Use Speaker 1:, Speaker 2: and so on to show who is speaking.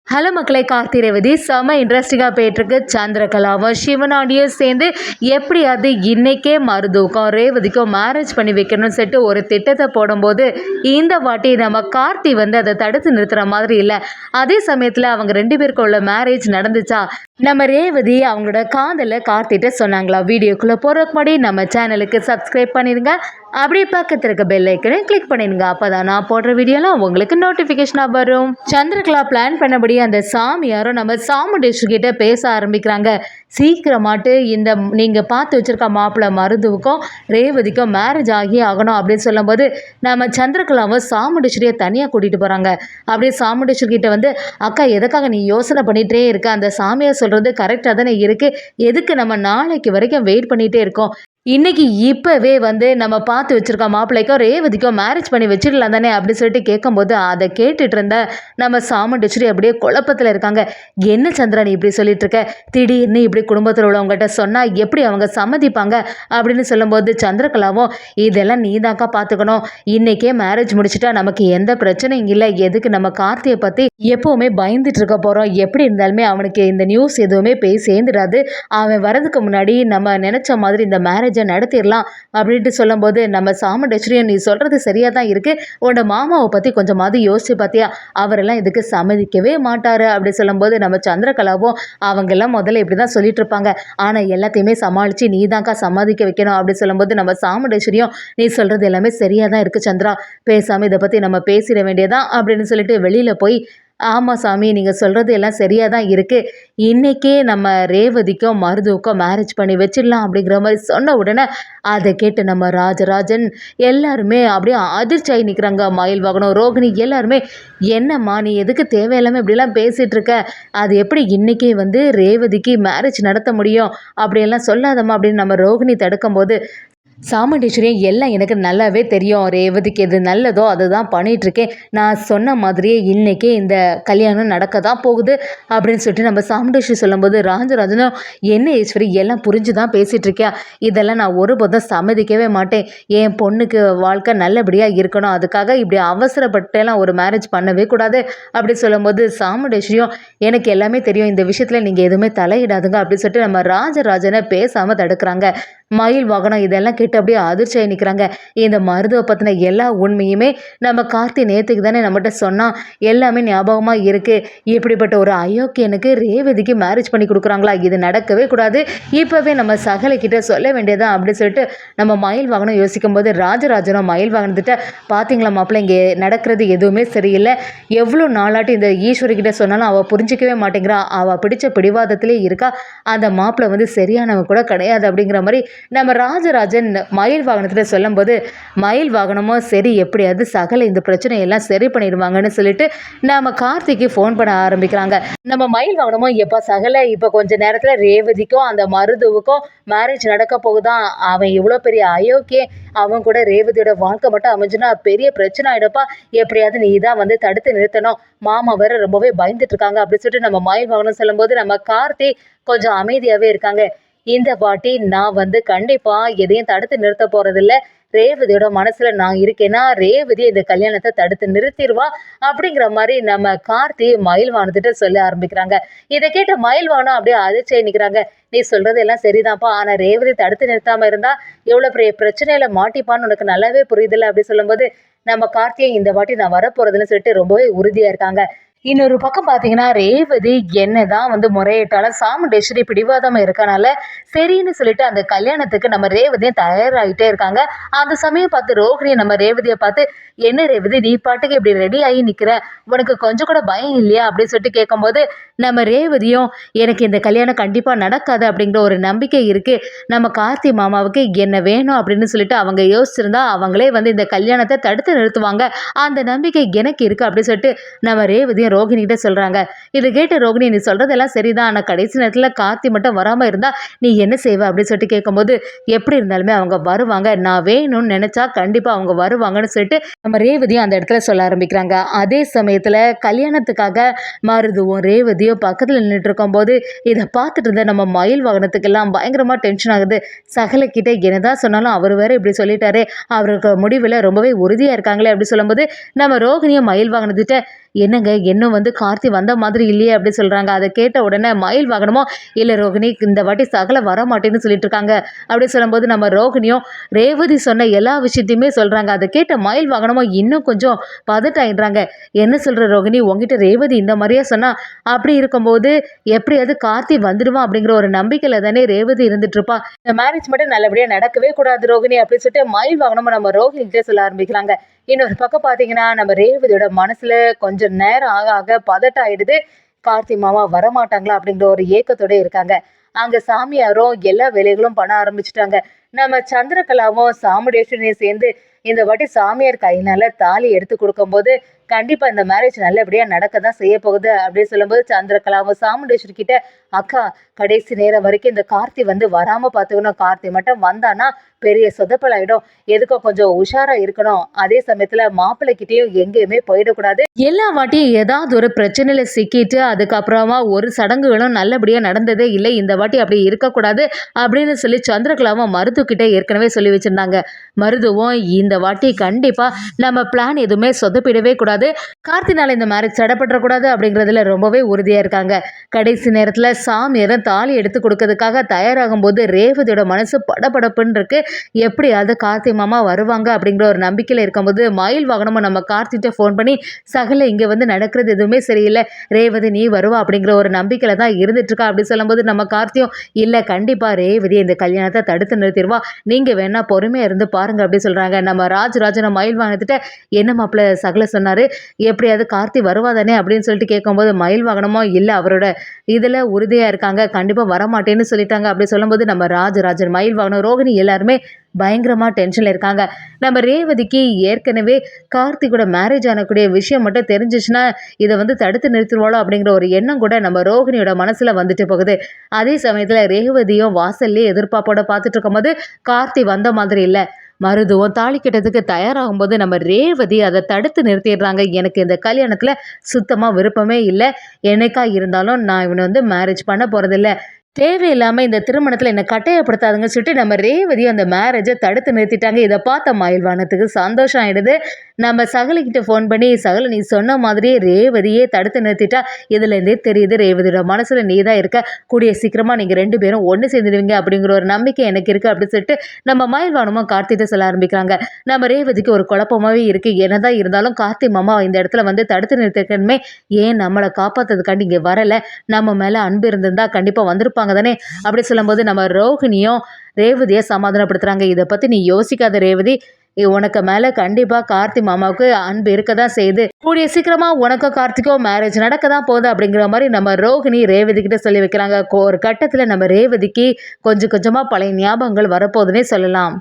Speaker 1: Hello மக்களை, கார்த்தி ரேவதி செம்ம இன்ட்ரெஸ்டிங்காக போயிட்டுருக்கு. சந்திரகலாவும் சிவனாடியும் சேர்ந்து எப்படியாவது இன்னைக்கே மருதுக்கும் ரேவதிக்கும் மேரேஜ் பண்ணி வைக்கணும்னு சொல்லிட்டு ஒரு திட்டத்தை போடும்போது இந்த வாட்டி நம்ம கார்த்தி வந்து அதை தடுத்து நிறுத்துகிற மாதிரி இல்லை. அதே சமயத்தில் அவங்க 2 பேருக்கும் உள்ள மேரேஜ் நடந்துச்சா, நம்ம ரேவதி அவங்களோட காதலை கார்த்திட்ட சொன்னாங்களா. வீடியோக்குள்ளே போகிறதுக்கு முன்னாடி நம்ம சேனலுக்கு சப்ஸ்கிரைப் பண்ணிடுங்க. அப்படியே பக்கத்தில் இருக்க பெல் ஐக்கனை கிளிக் பண்ணிடுங்க. அப்போ தான் நான் போடுற வீடியோலாம் உங்களுக்கு நோட்டிஃபிகேஷனாக வரும். சந்திரகலா பிளான் பண்ணபடி அந்த சாமியாரும் நம்ம சாமுண்டேஸ்வரி கிட்ட பேச ஆரம்பிக்கிறாங்க. சீக்கிரமாட்டு இந்த நீங்கள் பார்த்து வச்சுருக்க மாப்பிள்ளை மருதுவுக்கும் ரேவதிக்கும் மேரேஜ் ஆகி ஆகணும் அப்படின்னு சொல்லும்போது நம்ம சந்திரகலாவை சாமுண்டேஸ்வரியை தனியாக கூட்டிகிட்டு போகிறாங்க. அப்படியே சாமுண்டேஸ்வரி கிட்ட வந்து, அக்கா எதுக்காக நீ யோசனை பண்ணிகிட்டே இருக்க, அந்த சாமியார் சொல்கிறது கரெக்டாக தானே இருக்குது, எதுக்கு நம்ம நாளைக்கு வரைக்கும் வெயிட் பண்ணிகிட்டே இருக்கோம், இன்னைக்கு இப்போவே வந்து நம்ம பார்த்து வச்சுருக்க மாப்பிள்ளைக்கும் ரேவதிக்கும் மேரேஜ் பண்ணி வச்சிடலாம் தானே அப்படின்னு சொல்லிட்டு கேட்கும்போது அதை கேட்டுட்டு இருந்த நம்ம சாமுண்டேஸ்வரி அப்படியே குழப்பத்தில் இருக்காங்க. என்ன சந்திரா நீ இப்படி சொல்லிட்டு இருக்க, திடீர்னு இப்படி குடும்பத்தில் உள்ளவங்ககிட்ட சொன்னால் எப்படி அவங்க சம்மதிப்பாங்க அப்படின்னு சொல்லும்போது சந்திரகலாவும், இதெல்லாம் நீ தாக்கா பார்த்துக்கணும், இன்னைக்கே மேரேஜ் முடிச்சுட்டா நமக்கு எந்த பிரச்சனையும் இல்லை, எதுக்கு நம்ம கார்த்தியை பற்றி எப்போவுமே பயந்துட்டு இருக்க போகிறோம், எப்படி இருந்தாலுமே அவனுக்கு இந்த நியூஸ் எதுவுமே போய் சேர்ந்துடாது, அவன் வரதுக்கு முன்னாடி நம்ம நினச்ச மாதிரி இந்த மேரேஜ் நடத்திடலாம் அப்படின்ட்டு சொல்லும்போது நம்ம சாமுண்டேஸ்வரியும், நீ சொல்கிறது சரியாக தான் இருக்குது, உன்னோட மாமாவை பற்றி கொஞ்சமாவது யோசிச்சு பார்த்தியா, அவரெல்லாம் இதுக்கு சம்மதிக்கவே மாட்டார் அப்படி சொல்லும்போது நம்ம சந்திரகலாவும், அவங்கெல்லாம் முதல்ல இப்படி தான் சொல்லிட்டு இருப்பாங்க, ஆனால் எல்லாத்தையுமே சமாளித்து நீ தான்க்கா சம்மதிக்க வைக்கணும் அப்படி சொல்லும்போது நம்ம சாமுண்டேஸ்வரியும், நீ சொல்கிறது எல்லாமே சரியாக தான் இருக்குது சந்திரா, பேசாமல் இதை பற்றி நம்ம பேசிட வேண்டியதான் அப்படின்னு சொல்லிட்டு வெளியில் போய், ஆமாம் சாமி நீங்கள் சொல்கிறது எல்லாம் சரியாக தான் இருக்குது, இன்றைக்கே நம்ம ரேவதிக்கும் மருதுவுக்கும் மேரேஜ் பண்ணி வச்சிடலாம் அப்படிங்கிற மாதிரி சொன்ன உடனே அதை கேட்டு நம்ம ராஜராஜன் எல்லாருமே அப்படியே அதிர்ச்சியாகி நிற்கிறாங்க. மயில் வாகனம், ரோகிணி எல்லாருமே, என்னம்மா நீ எதுக்கு தேவையில்லாமல் இப்படிலாம் பேசிகிட்டு இருக்க, அது எப்படி இன்றைக்கே வந்து ரேவதிக்கு மேரேஜ் நடத்த முடியும், அப்படியெல்லாம் சொல்லாதம்மா அப்படின்னு நம்ம ரோகிணி தடுக்கும்போது, சாமுண்டேஸ்வரி எல்லாம் எனக்கு நல்லாவே தெரியும், ரேவதிக்கு எது நல்லதோ அதுதான் பண்ணிகிட்ருக்கேன், நான் சொன்ன மாதிரியே இன்றைக்கே இந்த கல்யாணம் நடக்க தான் போகுது அப்படின்னு சொல்லிட்டு நம்ம சாமுண்டேஸ்வரி சொல்லும்போது ராஜராஜனும், என்ன ஈஸ்வரி எல்லாம் புரிஞ்சு தான் பேசிகிட்டு இருக்கியா, இதெல்லாம் நான் ஒருபோதும் சம்மதிக்கவே மாட்டேன், என் பொண்ணுக்கு வாழ்க்கை நல்லபடியாக இருக்கணும், அதுக்காக இப்படி அவசரப்பட்டெல்லாம் ஒரு மேரேஜ் பண்ணவே கூடாது அப்படி சொல்லும்போது சாமுண்டேஸ்வரியும், எனக்கு எல்லாமே தெரியும், இந்த விஷயத்தில் நீங்கள் எதுவுமே தலையிடாதுங்க அப்படின்னு சொல்லிட்டு நம்ம ராஜராஜனை பேசாமல் தடுக்கிறாங்க. மயில் வாகனம் இதெல்லாம் கேட்டு அப்படியே அதிர்ச்சியாகி நிற்கிறாங்க. இந்த மருதுவை பற்றின எல்லா உண்மையுமே நம்ம கார்த்தி நேற்றுக்கு தானே நம்மகிட்ட சொன்னால், எல்லாமே ஞாபகமாக இருக்குது, இப்படிப்பட்ட ஒரு அயோக்கியனுக்கு ரேவதிக்கு மேரேஜ் பண்ணி கொடுக்குறாங்களா, இது நடக்கவே கூடாது, இப்போவே நம்ம சகலைக்கிட்ட சொல்ல வேண்டியதான் அப்படின்னு சொல்லிட்டு நம்ம மயில் வாகனம் யோசிக்கும் போது ராஜராஜனும் மயில் வாகனத்திட்ட, பார்த்தீங்களா மாப்பிள்ளை இங்கே நடக்கிறது எதுவுமே சரியில்லை, எவ்வளோ நாளாட்டி இந்த ஈஸ்வரிக்கிட்ட சொன்னாலும் அவள் புரிஞ்சிக்கவே மாட்டேங்கிறா, அவள் பிடிச்ச பிடிவாதத்திலே இருக்கா, அந்த மாப்பிள்ளை வந்து சரியானவன் கூட கிடையாது அப்படிங்கிற மாதிரி நம்ம ராஜராஜன் மயில் வாகனத்தில் சொல்லும்போது மயில் வாகனமும் சரி எப்படியாவது சகல இந்த பிரச்சனையெல்லாம் சரி பண்ணிடுவாங்கன்னு சொல்லிட்டு நம்ம கார்த்திக்கு ஃபோன் பண்ண ஆரம்பிக்கிறாங்க. நம்ம மயில் வாகனமும், எப்போ சகல இப்போ கொஞ்ச நேரத்தில் ரேவதிக்கும் அந்த மருதுவுக்கும் மேரேஜ் நடக்க போகுதான், அவன் இவ்வளோ பெரிய அயோக்கிய, அவன் கூட ரேவதியோட வாழ்க்கை மட்டும் அமைஞ்சுன்னா பெரிய பிரச்சனை ஆகிடப்பா, எப்படியாவது நீ தான் வந்து தடுத்து நிறுத்தணும், மாமா வேற ரொம்பவே பயந்துட்டு இருக்காங்க அப்படின்னு சொல்லிட்டு நம்ம மயில் வாகனம் சொல்லும்போது நம்ம கார்த்தி கொஞ்சம் அமைதியாகவே இருக்காங்க. இந்த வாட்டி நான் வந்து கண்டிப்பாக எதையும் தடுத்து நிறுத்த போகிறதில்ல, ரேவதியோட மனசில் நான் இருக்கேன்னா ரேவதி இந்த கல்யாணத்தை தடுத்து நிறுத்திடுவா அப்படிங்கிற மாதிரி நம்ம கார்த்தி மயில் வாகனத்திட்ட சொல்ல ஆரம்பிக்கிறாங்க. இதை கேட்ட மயில் வாகனம் அப்படியே அதிர்ச்சியாகி நிற்கிறாங்க. நீ சொல்கிறது எல்லாம் சரிதான்ப்பா, ஆனால் ரேவதி தடுத்து நிறுத்தாமல் இருந்தால் எவ்வளோ பெரிய பிரச்சனையில் மாட்டிப்பான்னு உனக்கு நல்லாவே புரியுதில்ல அப்படி சொல்லும்போது நம்ம கார்த்தியை இந்த வாட்டி நான் வரப்போகிறதுன்னு சொல்லிட்டு ரொம்பவே உறுதியாக இருக்காங்க. இன்னொரு பக்கம் பார்த்தீங்கன்னா ரேவதி என்னதான் வந்து முறையிட்டாலும் சாமுண்டேஸ்வரி பிடிவாதமாக இருக்கனால சரின்னு சொல்லிட்டு அந்த கல்யாணத்துக்கு நம்ம ரேவதியும் தயாராகிட்டே இருக்காங்க. அந்த சமயம் பார்த்து ரோகிணி நம்ம ரேவதியை பார்த்து, என்ன ரேவதி நீ பாட்டுக்கு இப்படி ரெடி ஆகி நிற்கிற, உனக்கு கொஞ்சம் கூட பயம் இல்லையா அப்படின்னு சொல்லிட்டு கேட்கும்போது நம்ம ரேவதியும், எனக்கு இந்த கல்யாணம் கண்டிப்பாக நடக்காது அப்படிங்கிற ஒரு நம்பிக்கை இருக்குது, நம்ம கார்த்தி மாமாவுக்கு என்ன வேணும் அப்படின்னு சொல்லிட்டு அவங்க யோசிச்சிருந்தா அவங்களே வந்து இந்த கல்யாணத்தை தடுத்து நிறுத்துவாங்க, அந்த நம்பிக்கை எனக்கு இருக்குது அப்படின்னு சொல்லிட்டு நம்ம ரேவதியும் ரோகிணிகிட்ட சொல்கிறாங்க. இதை கேட்டு ரோகிணி, நீ சொல்கிறதெல்லாம் சரிதான், ஆனால் கடைசி நேரத்தில் கார்த்தி மட்டும் வராமல் இருந்தால் நீ என்ன செய்வ அப்படின்னு சொல்லிட்டு கேட்கும்போது, எப்படி இருந்தாலுமே அவங்க வருவாங்க, நான் வேணும்னு நினச்சா கண்டிப்பாக அவங்க வருவாங்கன்னு சொல்லிட்டு நம்ம ரேவதியும் அந்த இடத்துல சொல்ல ஆரம்பிக்கிறாங்க. அதே சமயத்தில் கல்யாணத்துக்காக மருதுவும் ரேவதியும் பக்கத்தில் நின்றுட்டு இருக்கும்போது இதை பார்த்துட்டு இருந்த நம்ம மயில் வாகனத்துக்கெல்லாம் பயங்கரமாக டென்ஷன் ஆகுது. சகலக்கிட்ட என்னதான் சொன்னாலும் அவர் வேற இப்படி சொல்லிட்டாரு, அவருக்கு முடிவில் ரொம்பவே உறுதியாக இருக்காங்களே அப்படி சொல்லும்போது நம்ம ரோகிணியும் மயில் வாகனத்திட்ட, என்னங்க இன்னும் வந்து கார்த்தி வந்த மாதிரி இல்லையே அப்படி சொல்கிறாங்க. அதை கேட்ட உடனே மயில் வாகனமும் இல்லை ரோகிணி இந்த வாட்டி சகல வர மாட்டேன்னு சொல்லிட்டு இருக்காங்க அப்படி சொல்லும்போது நம்ம ரோகிணியும் ரேவதி சொன்ன எல்லா விஷயத்தையுமே சொல்கிறாங்க. அதை கேட்ட மயில் வாகனமும் இன்னும் கொஞ்சம் பதட்டாயிடுறாங்க. என்ன சொல்கிற ரோகிணி, உங்ககிட்ட ரேவதி இந்த மாதிரியே சொன்னா அப்படி இருக்கும்போது எப்படியாவது கார்த்தி வந்துடுவான் அப்படிங்கிற ஒரு நம்பிக்கையில் தானே ரேவதி இருந்துட்டு இருப்பா. இந்த மேரேஜ் மட்டும் நல்லபடியாக நடக்கவே கூடாது ரோகிணி அப்படின்னு சொல்லிட்டு மயில் வாகனமும் நம்ம ரோகிணிகிட்டே சொல்ல ஆரம்பிக்கிறாங்க. இன்னொரு பக்கம் பார்த்தீங்கன்னா நம்ம ரேவதியோட மனசுல கொஞ்சம் நேரம் ஆக ஆக பதட்டம் ஆயிடுது. கார்த்தி மாமா வரமாட்டாங்களா அப்படிங்கிற ஒரு ஏக்கத்தோட இருக்காங்க. அங்க சாமியாரும் எல்லா வேலைகளும் பண்ண ஆரம்பிச்சுட்டாங்க. நம்ம சந்திரகலாவும் சாமுண்டேஸ்வரியும் சேர்ந்து இந்த வாட்டி சாமியார் கையினால தாலி எடுத்து கொடுக்கும்போது கண்டிப்பா இந்த மேரேஜ் நல்லபடியா நடக்க தான் செய்ய போகுது அப்படின்னு சொல்லும்போது சந்திரகலாவும் சாமுண்டேஸ்வரி கிட்ட, அக்கா கடைசி நேரம் வரைக்கும் இந்த கார்த்தி வந்து வராம பார்த்துக்கணும். கார்த்தி மட்டும் வந்தானா பெரிய சொதப்பல் ஆயிடும். எதுக்கும் கொஞ்சம் உஷாரா இருக்கணும். அதே சமயத்துல மாப்பிள்ளைகிட்டயும் எங்கேயுமே போயிடக்கூடாது. எல்லா வாட்டியும் ஏதாவது ஒரு பிரச்சனையில சிக்கிட்டு அதுக்கப்புறமா ஒரு சடங்குகளும் நல்லபடியா நடந்ததே இல்லை. இந்த வாட்டி அப்படி இருக்கக்கூடாது அப்படின்னு சொல்லி சந்திரகலாவும் மருது கிட்ட ஏற்கனவே சொல்லி வச்சிருந்தாங்க. மருதுவும் இந்த வாட்டி கண்டிப்பா நம்ம பிளான் எதுவுமே சொதப்பிடவே கூடாது, கார்த்தினால இந்த மேரேஜ் தடைப்படக்கூடாது அப்படிங்கிறதுல ரொம்பவே உறுதியா இருக்காங்க. கடைசி நேரத்துல சாமியாரும் தாலி எடுத்து கொடுக்கறதுக்காக தயாராகும் போது ரேவதியோட மனசு படபடப்புன்னு இருக்கு. எப்படியாவது கார்த்தி மாமா வருவாங்க அப்படிங்கிற ஒரு நம்பிக்கையில் இருக்கும்போது மயில் வாகனமும் நம்ம கார்த்திகிட்ட ஃபோன் பண்ணி சகல இங்கே வந்து நடக்கிறது எதுவுமே சரியில்லை, ரேவதி நீ வருவா அப்படிங்கிற ஒரு நம்பிக்கையில் தான் இருந்துட்டு இருக்கா அப்படி சொல்லும்போது நம்ம கார்த்தியும் இல்லை கண்டிப்பாக ரேவதி இந்த கல்யாணத்தை தடுத்து நிறுத்திடுவா, நீங்கள் வேணா பொறுமையாக இருந்து பாருங்க அப்படி சொல்கிறாங்க. நம்ம ராஜராஜனை மயில் வாகனத்திட்ட என்ன மாப்பிள்ள சகல சொன்னார், எப்படியாவது கார்த்தி வருவாதானே அப்படின்னு சொல்லிட்டு கேட்கும்போது மயில் வாகனமோ இல்லை அவரோட இதில் உறுதியாக இருக்காங்க, கண்டிப்பாக வரமாட்டேன்னு சொல்லிட்டாங்க அப்படி சொல்லும்போது நம்ம ராஜராஜன் மயில் வாகனம் ரோகிணி எல்லாருமே பயங்கரமாக டென்ஷனில் இருக்காங்க. நம்ம ரேவதிக்கு ஏற்கனவே கார்த்திகோட மேரேஜ் ஆனக்கூடிய விஷயம் மட்டும் தெரிஞ்சிச்சுன்னா இதை வந்து தடுத்து நிறுத்துவாளோ அப்படிங்கிற ஒரு எண்ணம் கூட நம்ம ரோகிணியோட மனசில் வந்துட்டு போகுது. அதே சமயத்தில் ரேவதியும் வாசல்லே எதிர்பார்ப்போட பார்த்துட்டு இருக்கும்போது கார்த்தி வந்த மாதிரி இல்லை. மருதுவும் தாலி கட்டத்துக்கு தயாராகும்போது நம்ம ரேவதி அதை தடுத்து நிறுத்திடுறாங்க. எனக்கு இந்த கல்யாணத்தில் சுத்தமாக விருப்பமே இல்லை, என்னைக்கா இருந்தாலும் நான் இவனை வந்து மேரேஜ் பண்ண போகிறதில்ல, தேவையில்லாமல் இந்த திருமணத்தில் என்னை கட்டாயப்படுத்தாதுங்கன்னு சொல்லிட்டு நம்ம ரேவதியும் அந்த மேரேஜை தடுத்து நிறுத்திட்டாங்க. இதை பார்த்த மயில்வானத்துக்கு சந்தோஷம் ஆகிடுது. நம்ம சகலிக்கிட்ட ஃபோன் பண்ணி சகல நீ சொன்ன மாதிரியே ரேவதியே தடுத்து நிறுத்திட்டா, இதுலேருந்தே தெரியுது ரேவதியோட மனசில் நீ தான் இருக்க, கூடிய சீக்கிரமாக நீங்கள் 2 பேரும் ஒன்று சேர்ந்துடுவீங்க அப்படிங்கிற ஒரு நம்பிக்கை எனக்கு இருக்குது அப்படின்னு சொல்லிட்டு நம்ம மயில்வானமும் கார்த்திகிட்ட சொல்ல ஆரம்பிக்கிறாங்க. நம்ம ரேவதிக்கு ஒரு குழப்பமாகவே இருக்குது, என்னதான் இருந்தாலும் கார்த்தி மாமா இந்த இடத்துல வந்து தடுத்து நிறுத்திருக்கணுமே, ஏன் நம்மளை காப்பாற்றுறதுக்காண்டி இங்கே வரலை, நம்ம மேலே அன்பு இருந்திருந்தால் கண்டிப்பாக வந்திருப்பாங்க தானே அப்படி சொல்லும்போது நம்ம ரோகிணியும் ரேவதியை சமாதானப்படுத்துறாங்க. இதை பற்றி நீ யோசிக்காத ரேவதி, உனக்கு மேலே கண்டிப்பாக கார்த்தி மாமாவுக்கு அன்பு இருக்க தான் செய்யுது, கூடிய சீக்கிரமாக உனக்கும் கார்த்திக்கோ மேரேஜ் நடக்க தான் போகுது அப்படிங்கிற மாதிரி நம்ம ரோகிணி ரேவதி கிட்ட சொல்லி வைக்கிறாங்க. ஒரு கட்டத்தில் நம்ம ரேவதிக்கு கொஞ்சம் கொஞ்சமாக பழைய ஞாபகங்கள் வரப்போகுதுன்னே சொல்லலாம்.